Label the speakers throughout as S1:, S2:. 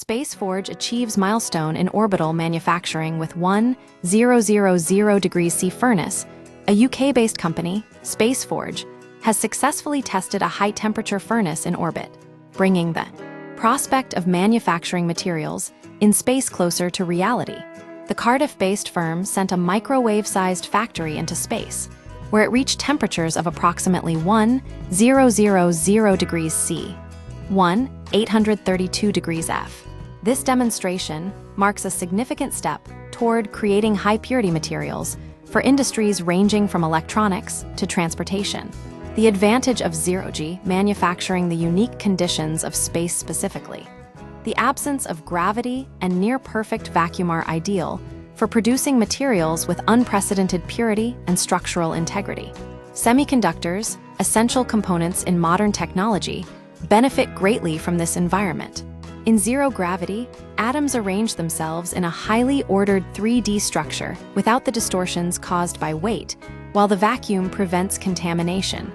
S1: Space Forge achieves milestone in orbital manufacturing with 1000 degrees C furnace. A UK-based company, Space Forge, has successfully tested a high-temperature furnace in orbit, bringing the prospect of manufacturing materials in space closer to reality. The Cardiff-based firm sent a microwave-sized factory into space, where it reached temperatures of approximately 1000 degrees C, 832 degrees F. This demonstration marks a significant step toward creating high-purity materials for industries ranging from electronics to transportation. The advantage of zero-G manufacturing the unique conditions of space specifically. The absence of gravity and near-perfect vacuum are ideal for producing materials with unprecedented purity and structural integrity. Semiconductors, essential components in modern technology, benefit greatly from this environment. In zero gravity, atoms arrange themselves in a highly ordered 3D structure without the distortions caused by weight, while the vacuum prevents contamination.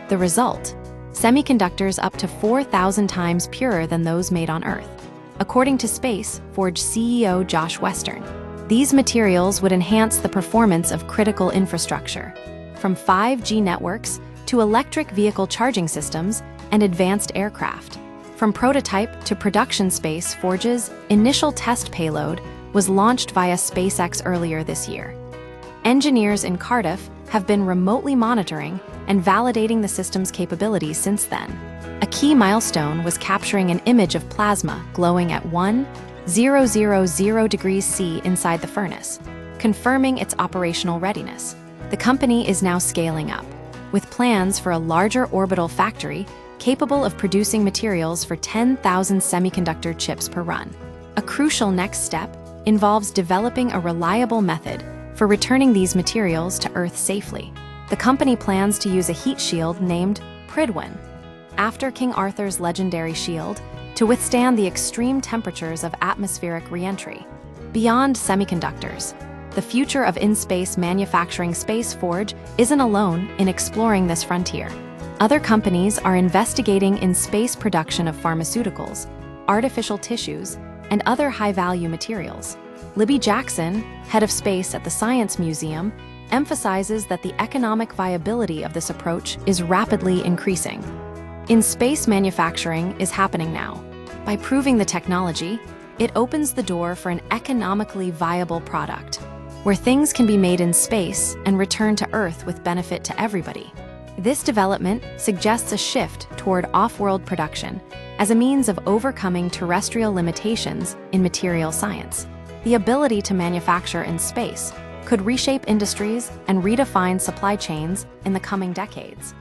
S1: The result: semiconductors up to 4,000 times purer than those made on Earth. According to Space Forge CEO Josh Western, these materials would enhance the performance of critical infrastructure, from 5G networks to electric vehicle charging systems and advanced aircraft. From prototype to production, Space Forge's initial test payload was launched via SpaceX earlier this year. Engineers in Cardiff have been remotely monitoring and validating the system's capabilities since then. A key milestone was capturing an image of plasma glowing at 1000 degrees C inside the furnace, confirming its operational readiness. The company is now scaling up, with plans for a larger orbital factory capable of producing materials for 10,000 semiconductor chips per run. A crucial next step involves developing a reliable method for returning these materials to Earth safely. The company plans to use a heat shield named Prydwen, after King Arthur's legendary shield, to withstand the extreme temperatures of atmospheric re-entry. Beyond semiconductors, the future of in-space manufacturing. Space Forge isn't alone in exploring this frontier. Other companies are investigating in-space production of pharmaceuticals, artificial tissues, and other high-value materials. Libby Jackson, head of space at the Science Museum, emphasizes that the economic viability of this approach is rapidly increasing. In-space manufacturing is happening now. By proving the technology, it opens the door for an economically viable product, where things can be made in space and returned to Earth with benefit to everybody. This development suggests a shift toward off-world production as a means of overcoming terrestrial limitations in material science. The ability to manufacture in space could reshape industries and redefine supply chains in the coming decades.